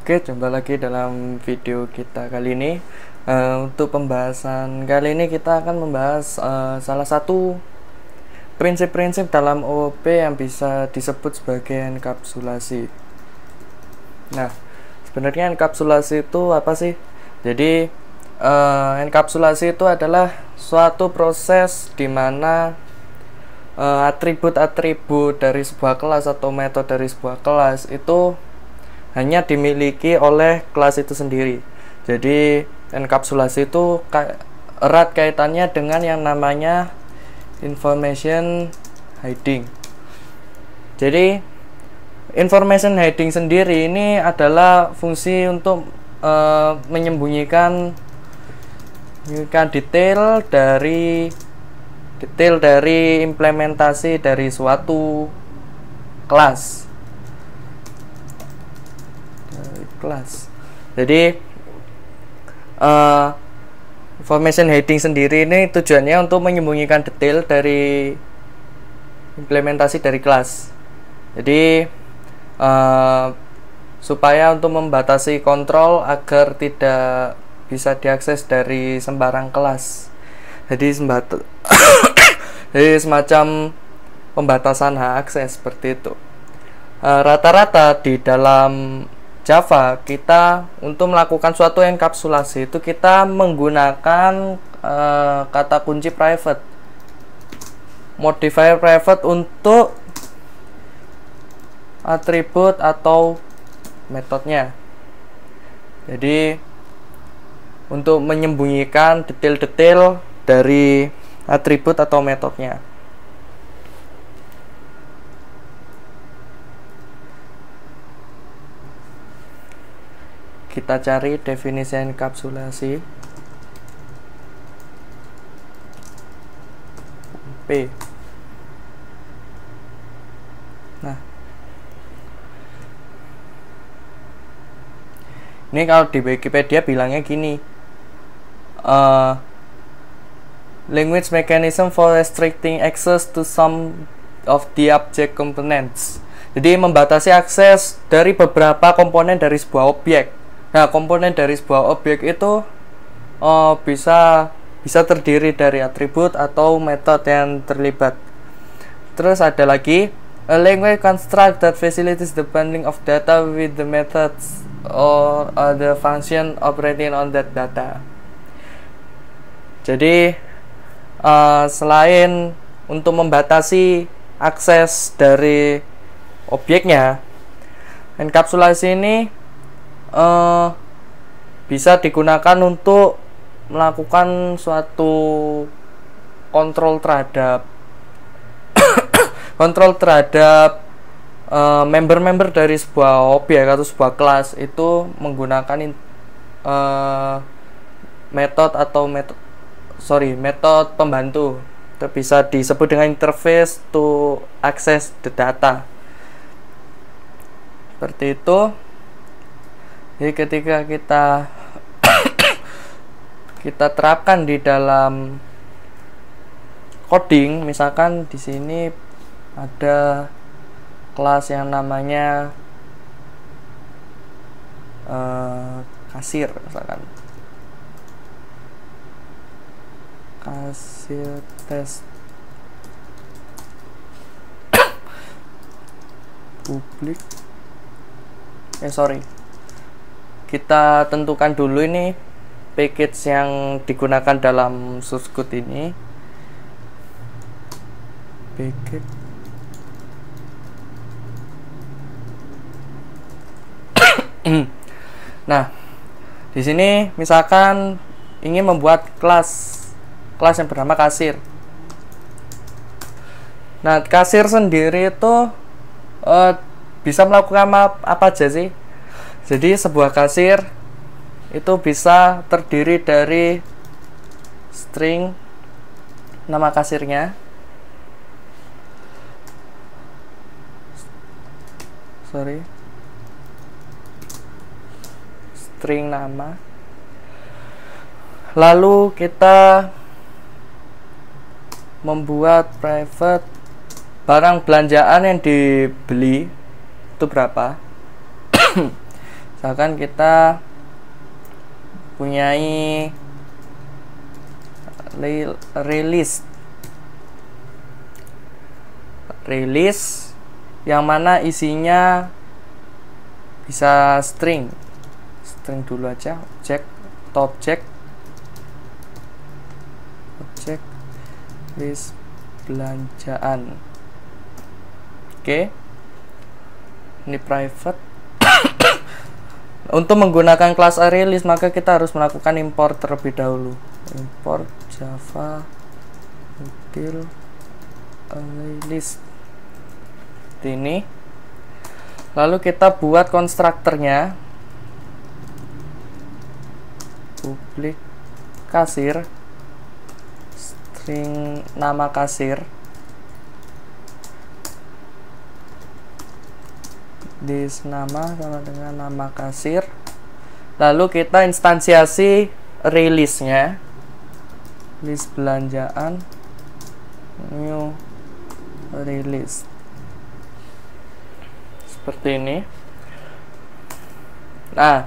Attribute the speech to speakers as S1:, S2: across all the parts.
S1: Oke, jumpa lagi dalam video kita kali ini. Untuk pembahasan kali ini kita akan membahas salah satu prinsip-prinsip dalam OOP yang bisa disebut sebagai enkapsulasi. Nah, sebenarnya enkapsulasi itu apa sih? Jadi, enkapsulasi itu adalah suatu proses di mana atribut-atribut dari sebuah kelas atau metode dari sebuah kelas itu hanya dimiliki oleh kelas itu sendiri. Jadi enkapsulasi itu erat kaitannya dengan yang namanya information hiding. Jadi information hiding sendiri ini adalah fungsi untuk menyembunyikan detail dari implementasi dari suatu kelas. Jadi information hiding sendiri ini tujuannya untuk menyembunyikan detail dari implementasi dari kelas. Jadi supaya untuk membatasi kontrol agar tidak bisa diakses dari sembarang kelas. Jadi semacam pembatasan hak akses seperti itu. Rata-rata di dalam Java kita untuk melakukan suatu enkapsulasi itu kita menggunakan kata kunci private, modifier private untuk atribut atau metodenya. Jadi untuk menyembunyikan detail-detail dari atribut atau metodenya. Kita cari definisi enkapsulasi. P. Nah, ini kalau di Wikipedia bilangnya gini, language mechanism for restricting access to some of the object components. Jadi membatasi akses dari beberapa komponen dari sebuah objek. Nah, komponen dari sebuah objek itu bisa terdiri dari atribut atau metode yang terlibat. Terus ada lagi, a language construct that facilitates the bundling of data with the methods or other function operating on that data. Jadi selain untuk membatasi akses dari objeknya, enkapsulasi ini bisa digunakan untuk melakukan suatu kontrol terhadap member-member dari sebuah objek atau sebuah kelas itu menggunakan metode pembantu. Itu bisa disebut dengan interface to access the data. Seperti itu. Jadi ketika kita terapkan di dalam coding, misalkan di sini ada kelas yang namanya kasir, misalkan kasir test publik. Kita tentukan dulu ini package yang digunakan dalam source code ini. Package Nah, di sini misalkan ingin membuat kelas yang bernama kasir. Nah, kasir sendiri itu bisa melakukan apa aja sih? Jadi sebuah kasir itu bisa terdiri dari string nama kasirnya, string nama, lalu kita membuat private barang belanjaan yang dibeli itu berapa. Misalkan kita punyai release yang mana isinya bisa string dulu aja, objek list belanjaan. Oke, ini private. Untuk menggunakan kelas ArrayList maka kita harus melakukan import terlebih dahulu. Import Java util ArrayList ini. Lalu kita buat konstruktornya, public kasir, string nama kasir, this nama sama dengan nama kasir. Lalu kita instansiasi release-nya, list belanjaan, new release, seperti ini. Nah,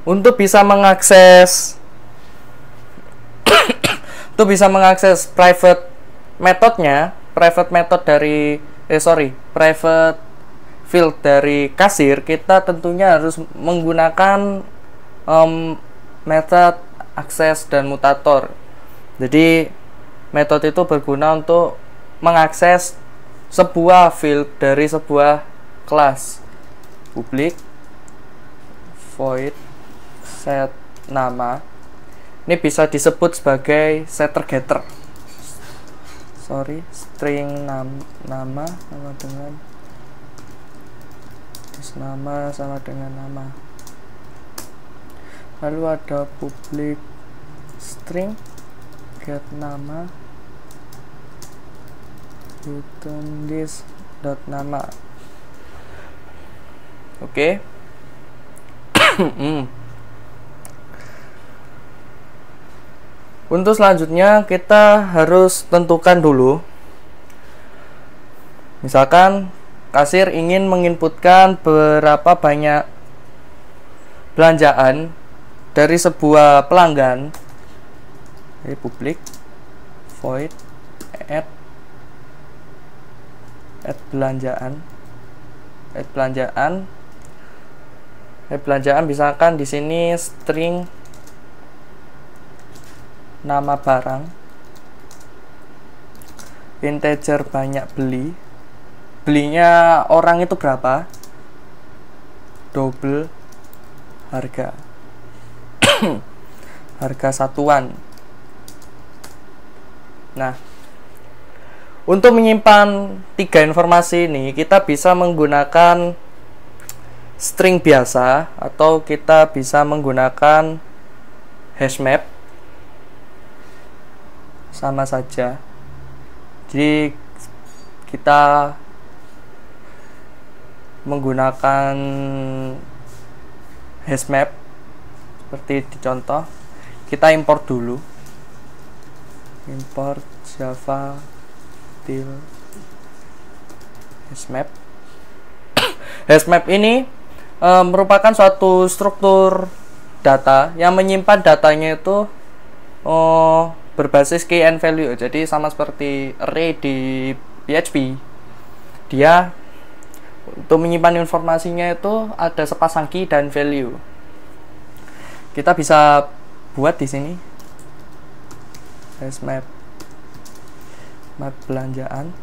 S1: untuk bisa mengakses private methodnya, private field dari kasir, kita tentunya harus menggunakan method akses dan mutator. Jadi metode itu berguna untuk mengakses sebuah field dari sebuah kelas. Public void set nama, ini bisa disebut sebagai setter getter. String nama sama dengan nama sama dengan nama. Lalu ada public string get nama return this dot nama. Oke. Untuk selanjutnya kita harus tentukan dulu, misalkan kasir ingin menginputkan berapa banyak belanjaan dari sebuah pelanggan. Jadi public void add belanjaan misalkan di sini string nama barang, integer banyak belinya orang itu berapa, double harga harga satuan. Nah, untuk menyimpan tiga informasi ini kita bisa menggunakan string biasa atau kita bisa menggunakan hashmap, sama saja. Jadi kita menggunakan hashmap seperti di contoh. Kita import dulu, import Java util hashmap. Hashmap ini merupakan suatu struktur data yang menyimpan datanya itu berbasis key and value. Jadi sama seperti array di PHP, dia untuk menyimpan informasinya itu ada sepasang key dan value. Kita bisa buat di sini hashmap map belanjaan.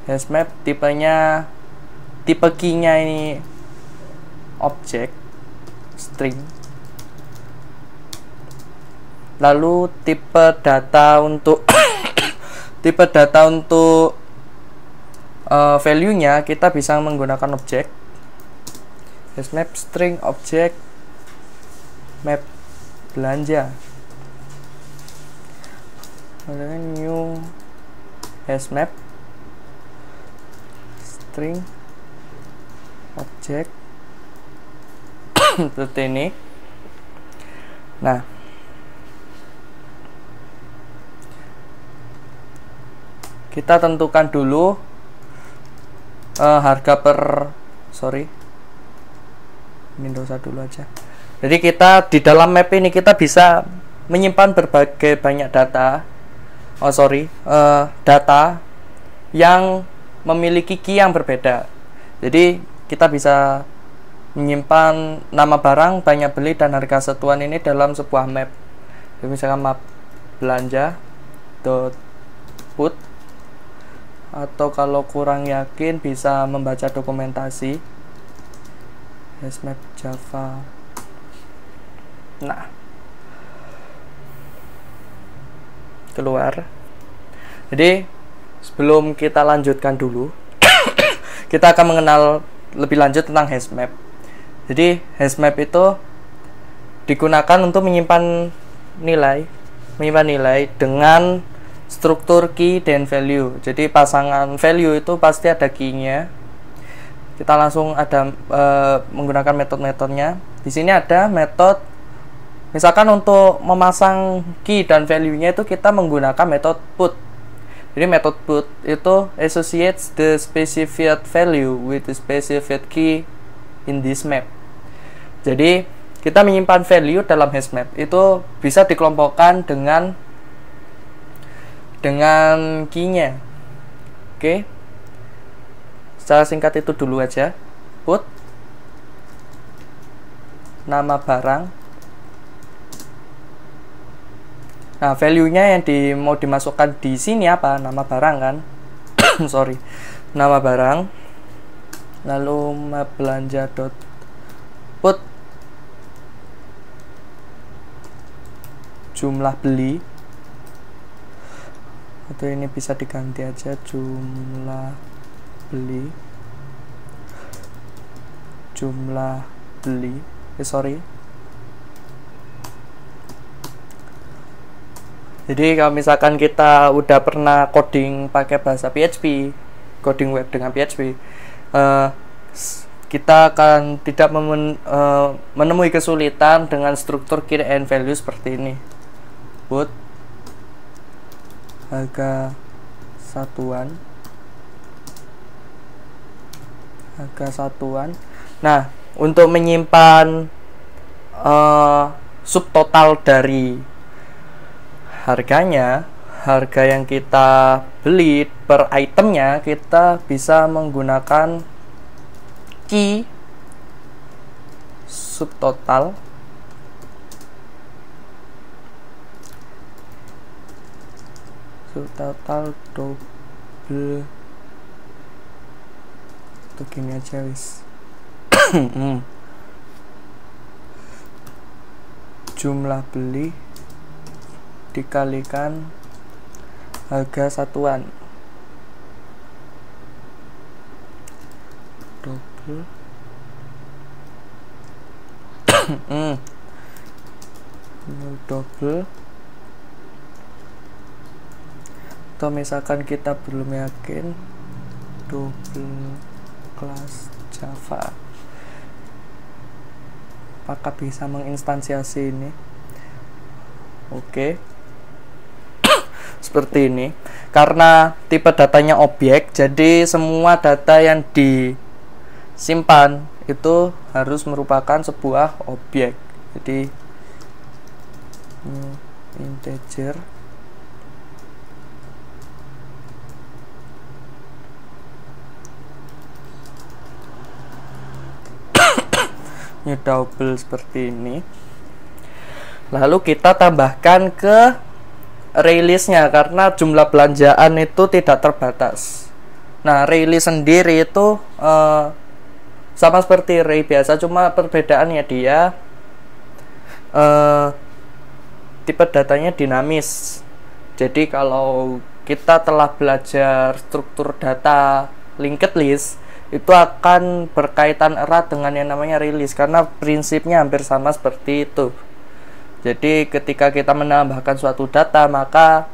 S1: Hashmap tipe key-nya ini objek string. Lalu tipe data untuk value-nya kita bisa menggunakan objek hashmap string objek map belanja. Kemudian new hashmap string objek seperti ini. Nah, kita tentukan dulu harga per Windows dulu aja. Jadi kita di dalam map ini kita bisa menyimpan berbagai banyak data. Data yang memiliki key yang berbeda. Jadi kita bisa menyimpan nama barang, banyak beli, dan harga satuan ini dalam sebuah map. Jadi misalkan map belanja .put, atau kalau kurang yakin bisa membaca dokumentasi Hashmap Java. Nah, keluar. Jadi sebelum kita lanjutkan dulu kita akan mengenal lebih lanjut tentang hashmap. Jadi hashmap itu digunakan untuk menyimpan nilai dengan struktur key dan value. Jadi pasangan value itu pasti ada key-nya. Kita langsung ada menggunakan metode-metodenya. Di sini ada metode, misalkan untuk memasang key dan value-nya itu kita menggunakan metode put. Jadi metode put itu associates the specified value with the specified key in this map. Jadi kita menyimpan value dalam hashmap itu bisa dikelompokkan dengan key-nya. Oke. Secara singkat itu dulu aja. Put nama barang. Nah, value-nya yang mau dimasukkan di sini apa? Nama barang kan? Nama barang. Lalu map belanja put jumlah beli, atau ini bisa diganti aja jumlah beli. Jadi kalau misalkan kita udah pernah coding pakai bahasa PHP, coding web dengan PHP, kita akan tidak menemui kesulitan dengan struktur key and value seperti ini. Put harga satuan. Nah, untuk menyimpan subtotal dari harganya, harga yang kita beli per itemnya, kita bisa menggunakan key subtotal double, atau gini aja wis. Jumlah beli dikalikan harga satuan double double, atau misalkan kita belum yakin double kelas Java, apakah bisa menginstansiasi ini? Oke. Seperti ini. Karena tipe datanya objek, jadi semua data yang disimpan itu harus merupakan sebuah objek. Jadi integer ini double seperti ini. Lalu kita tambahkan ke release-nya, karena jumlah belanjaan itu tidak terbatas. Nah, release sendiri itu sama seperti array biasa, cuma perbedaannya dia tipe datanya dinamis. Jadi kalau kita telah belajar struktur data linked list, itu akan berkaitan erat dengan yang namanya release, karena prinsipnya hampir sama seperti itu. Jadi ketika kita menambahkan suatu data, maka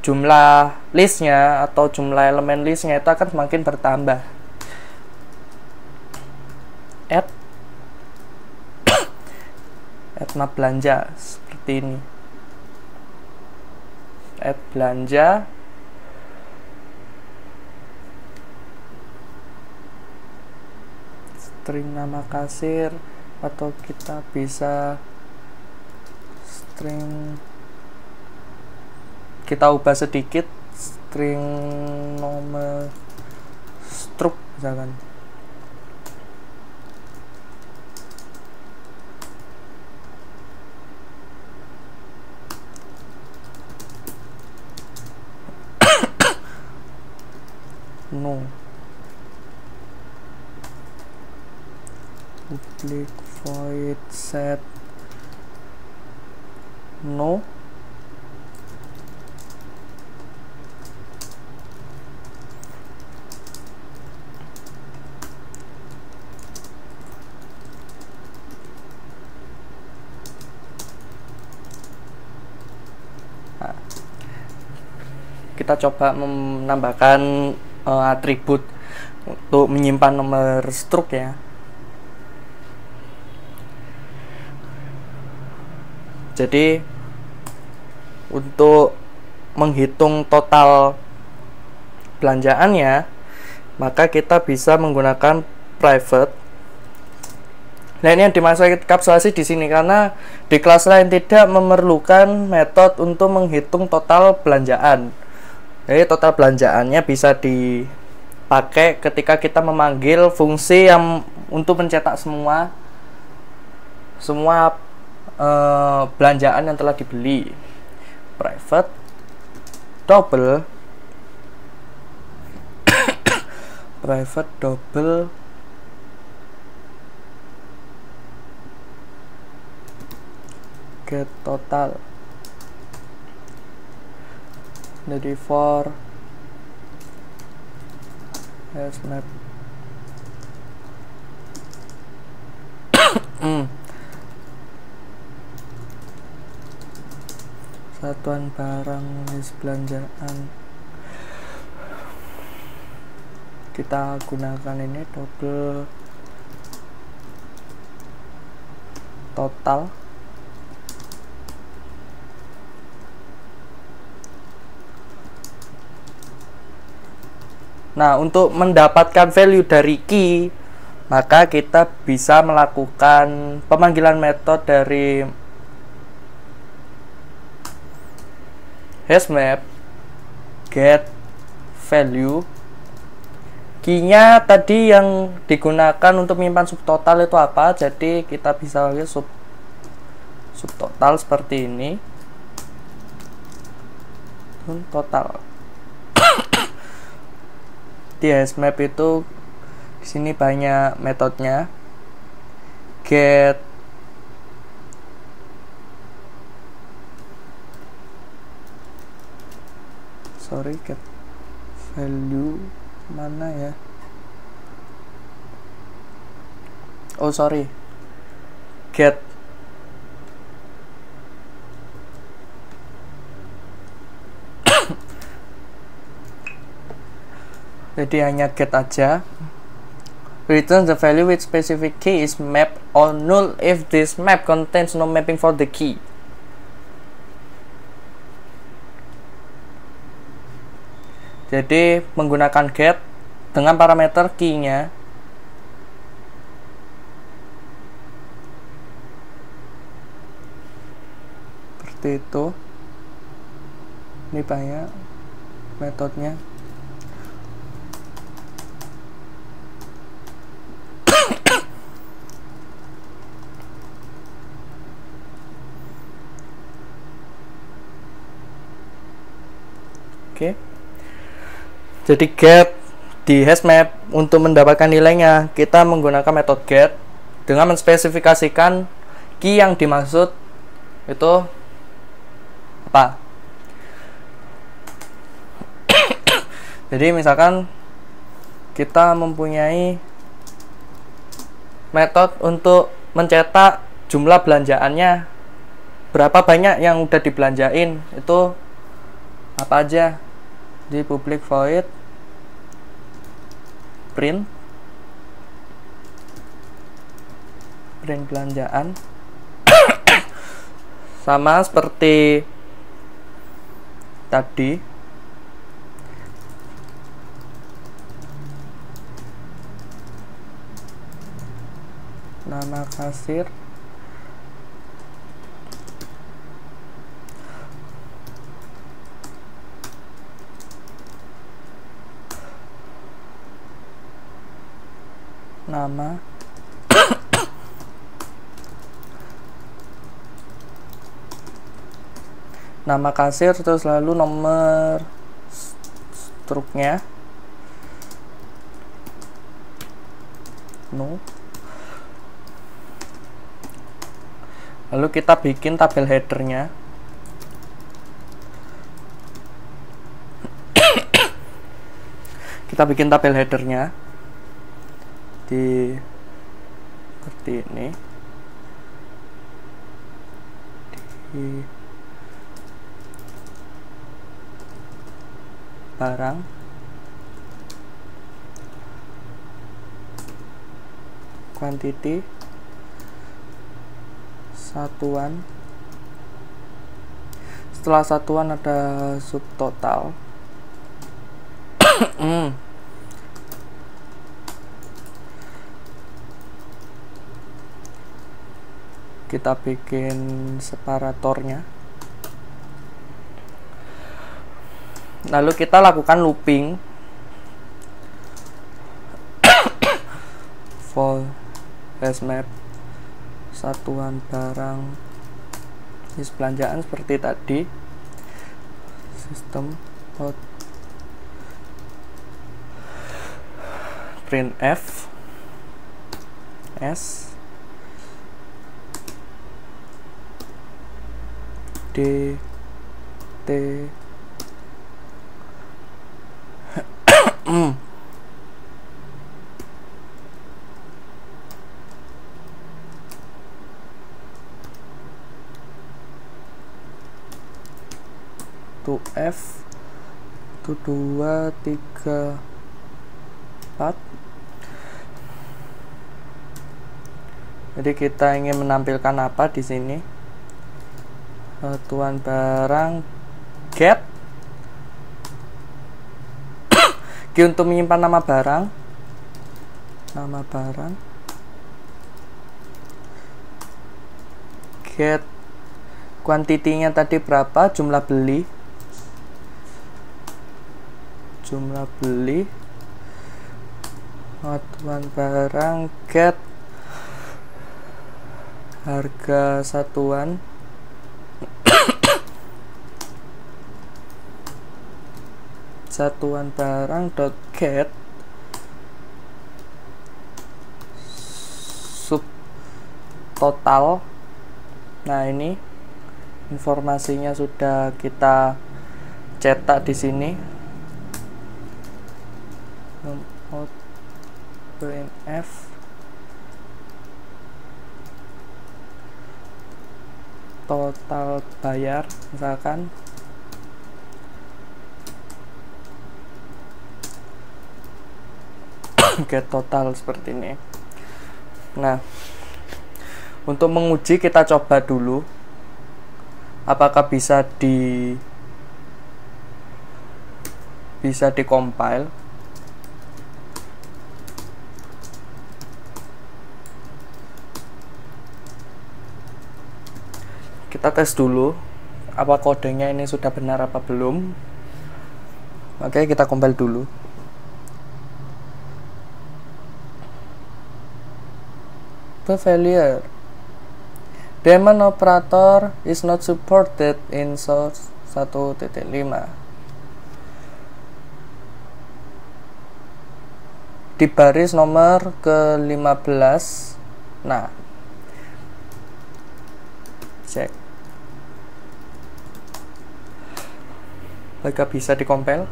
S1: jumlah listnya atau jumlah elemen listnya itu akan semakin bertambah. Add map belanja seperti ini. Add belanja string nama kasir, atau kita bisa string, kita ubah sedikit, string nomor struk misalkan. No public void set no. Nah, kita coba menambahkan atribut untuk menyimpan nomor struk ya. Jadi untuk menghitung total belanjaannya, maka kita bisa menggunakan private. Nah, ini yang dimaksud kapsulasi di sini karena di kelas lain tidak memerlukan metode untuk menghitung total belanjaan. Jadi total belanjaannya bisa dipakai ketika kita memanggil fungsi yang untuk mencetak semua belanjaan yang telah dibeli. Private double private double get total. Jadi for map satuan barang list belanjaan, kita gunakan ini double total. Nah, untuk mendapatkan value dari key, maka kita bisa melakukan pemanggilan metode dari hashmap get value. Key-nya tadi yang digunakan untuk menyimpan subtotal itu apa? Jadi kita bisa pakai subtotal seperti ini. Total. Di hashmap itu di sini banyak metodenya. Get value mana ya? Get jadi hanya get aja. Return the value with specific key is map or null if this map contains no mapping for the key. Jadi menggunakan get dengan parameter key-nya. Seperti itu. Ini banyak metodenya. Oke. Jadi get di hashmap untuk mendapatkan nilainya kita menggunakan metode get dengan menspesifikasikan key yang dimaksud itu apa. Jadi misalkan kita mempunyai metode untuk mencetak jumlah belanjaannya, berapa banyak yang udah dibelanjain, itu apa aja. Di public void print belanjaan sama seperti tadi. nama kasir, nama nama kasir, terus lalu nomor struknya no. Lalu kita bikin tabel headernya. Kita bikin tabel headernya di seperti ini, di barang, quantity, satuan. Setelah satuan ada subtotal. Kita bikin separatornya. Lalu kita lakukan looping for hashmap satuan barang jenis belanjaan seperti tadi. Sistem out printf s d t to F itu 2 3 4. Jadi kita ingin menampilkan apa di sini? Satuan barang get G untuk menyimpan nama barang, get kuantitinya tadi berapa, jumlah beli, satuan barang get harga satuan, satuan barang dot get subtotal. Nah, ini informasinya sudah kita cetak di sini. Out printf total bayar misalkan. Get total seperti ini. Nah, untuk menguji kita coba dulu apakah bisa di-compile. Kita tes dulu apa kodenya ini sudah benar apa belum. Oke, kita compile dulu. The failure. Daemon operator is not supported in source 1.5. Di baris nomor ke-15. Nah, cek. Apakah bisa di-compile?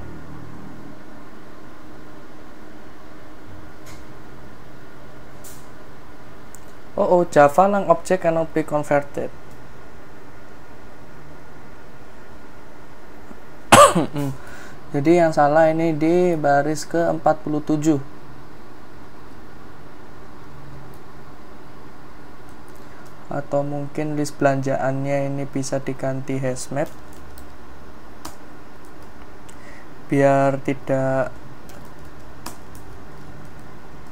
S1: Oh, Java lang object cannot be converted. Jadi yang salah ini di baris ke-47. Atau mungkin list belanjaannya ini bisa diganti hashmap biar tidak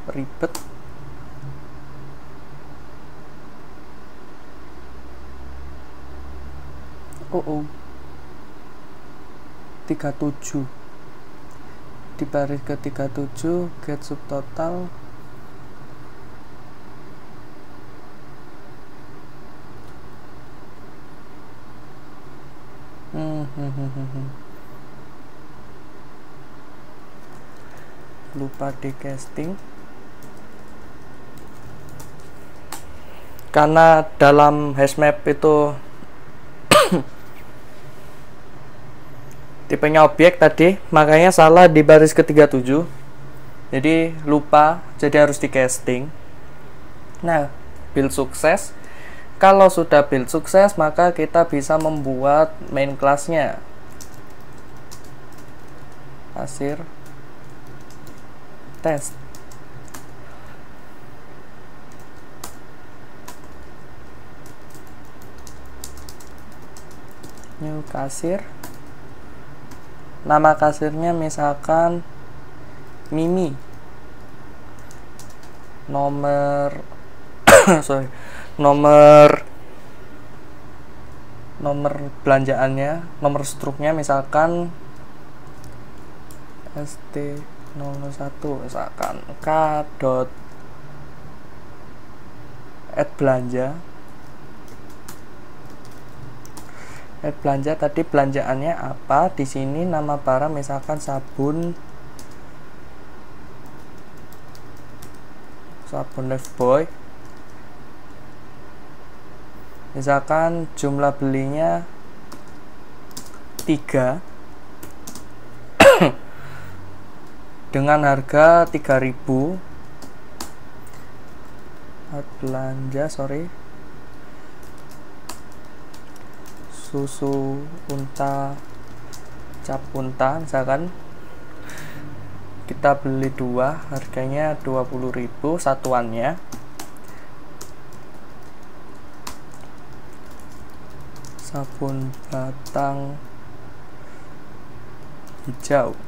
S1: ribet. oh 37 di baris ke 37 get subtotal lupa di casting karena dalam hashmap itu tipenya objek tadi, makanya salah di baris ke 37, jadi lupa, jadi harus di casting. Nah, build sukses. Kalau sudah build sukses, maka kita bisa membuat main class-nya. Kasir test. New kasir. Nama kasirnya misalkan Mimi. Nomor nomor belanjaannya, nomor struknya misalkan ST01 misalkan k.add belanja. Add belanja tadi belanjaannya apa? Di sini nama barang misalkan sabun Lifebuoy. Misalkan jumlah belinya 3 dengan harga 3.000. Add belanja, susu unta cap unta misalkan kita beli 2, harganya 20.000 satuannya. Sabun batang hijau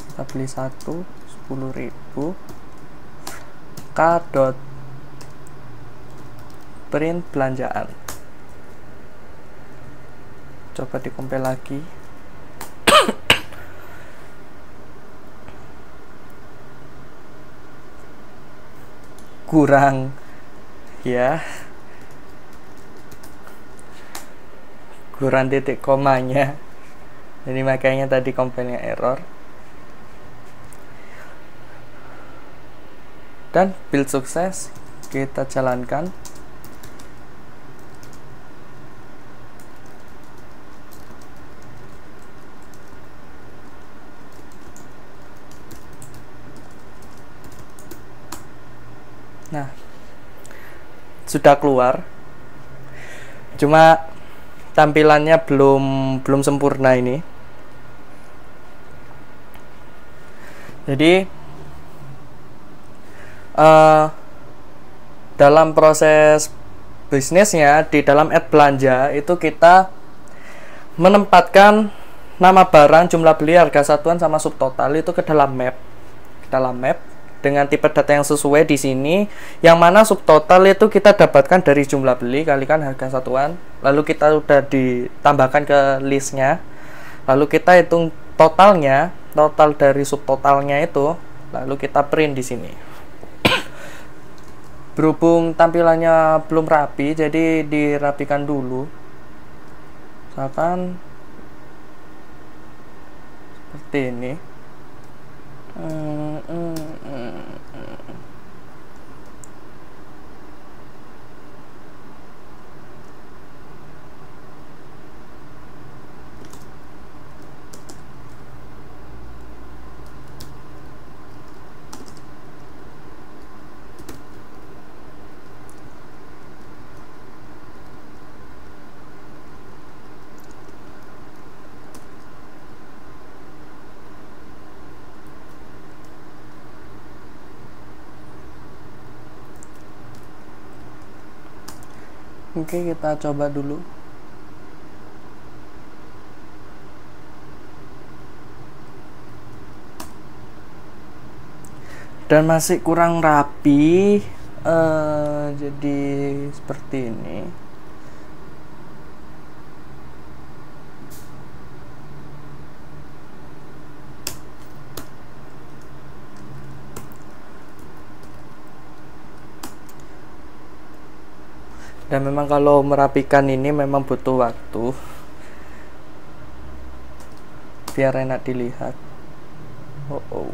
S1: kita beli 1, 10.000. K.print belanjaan. Coba dikompil lagi. Kurang ya, kurang titik komanya, jadi makanya tadi kompilnya error. Dan build sukses kita jalankan. Nah, sudah keluar. Cuma tampilannya belum sempurna ini. Jadi dalam proses bisnisnya di dalam add belanja itu kita menempatkan nama barang, jumlah beli, harga satuan sama subtotal itu ke dalam map. Dengan tipe data yang sesuai di sini, yang mana subtotal itu kita dapatkan dari jumlah beli kalikan harga satuan, lalu kita udah ditambahkan ke listnya, lalu kita hitung totalnya, total dari subtotalnya itu, lalu kita print di sini. Berhubung tampilannya belum rapi, jadi dirapikan dulu. Misalkan seperti ini. Oke, kita coba dulu. Dan masih kurang rapi, jadi seperti ini. Dan memang kalau merapikan ini memang butuh waktu biar enak dilihat. Oh.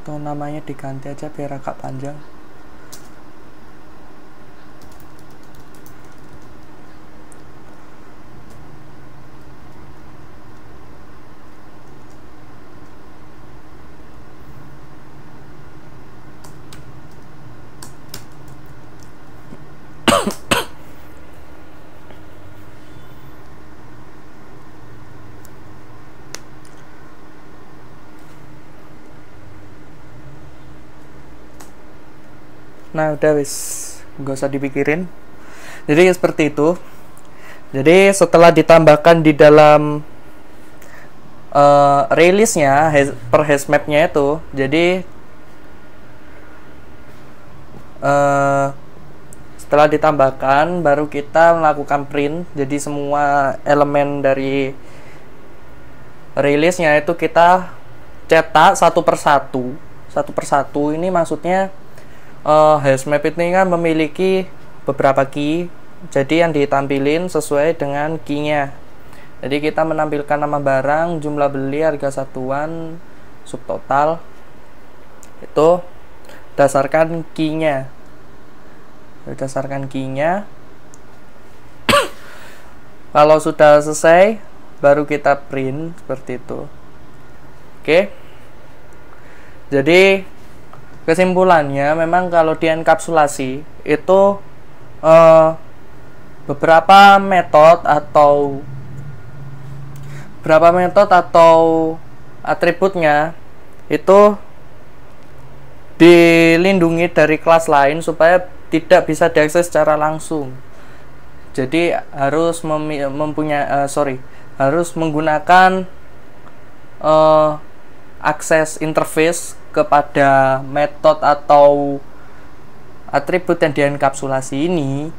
S1: Tuh namanya diganti aja biar agak panjang. Nah udah wis, gak usah dipikirin. Jadi seperti itu. Jadi setelah ditambahkan di dalam rilisnya per hashmapnya itu, jadi setelah ditambahkan baru kita melakukan print. Jadi semua elemen dari rilisnya itu kita cetak satu persatu. Ini maksudnya hashmap ini kan memiliki beberapa key, jadi yang ditampilin sesuai dengan key-nya. Jadi kita menampilkan nama barang, jumlah beli, harga satuan, subtotal, itu berdasarkan key-nya. Kalau sudah selesai baru kita print seperti itu. Oke. Jadi kesimpulannya memang kalau di enkapsulasi itu beberapa metode atau atributnya itu dilindungi dari kelas lain supaya tidak bisa diakses secara langsung. Jadi harus harus menggunakan akses interface kepada metode atau atribut yang dienkapsulasi ini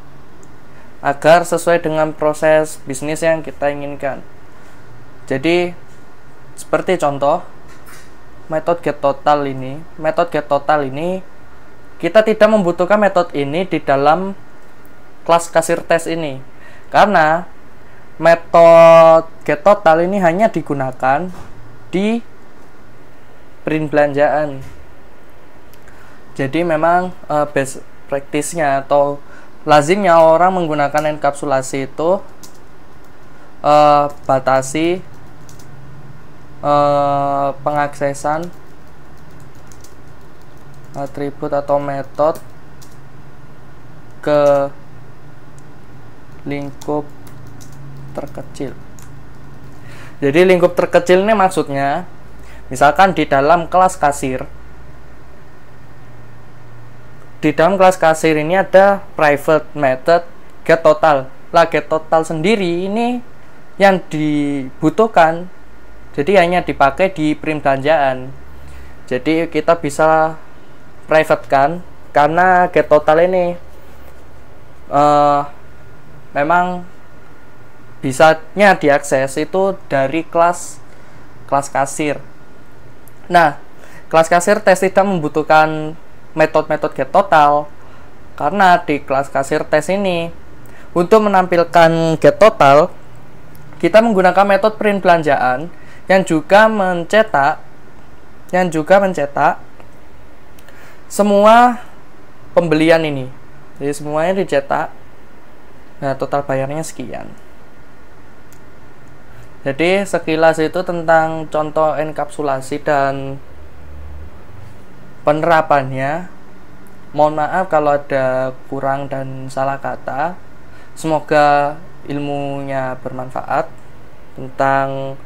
S1: agar sesuai dengan proses bisnis yang kita inginkan. Jadi seperti contoh metode getTotal ini kita tidak membutuhkan metode ini di dalam kelas kasir tes ini, karena metode getTotal ini hanya digunakan di print belanjaan. Jadi memang best practice-nya atau lazimnya orang menggunakan enkapsulasi itu batasi pengaksesan atribut atau metode ke lingkup terkecil. Jadi lingkup terkecil ini maksudnya misalkan di dalam kelas kasir ini ada private method getTotal. GetTotal sendiri ini yang dibutuhkan, jadi hanya dipakai di print belanjaan. Jadi kita bisa private kan, karena getTotal ini memang bisanya diakses itu dari kelas kasir. Nah, kelas kasir tes tidak membutuhkan metode getTotal, karena di kelas kasir tes ini untuk menampilkan getTotal kita menggunakan metode print belanjaan yang juga mencetak semua pembelian ini. Jadi semuanya dicetak. Nah, total bayarnya sekian. Jadi sekilas itu tentang contoh enkapsulasi dan penerapannya. Mohon maaf kalau ada kurang dan salah kata. Semoga ilmunya bermanfaat tentang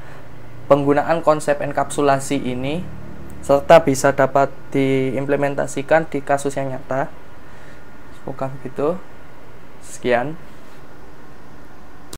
S1: penggunaan konsep enkapsulasi ini, serta bisa dapat diimplementasikan di kasus yang nyata. Semoga begitu. Sekian.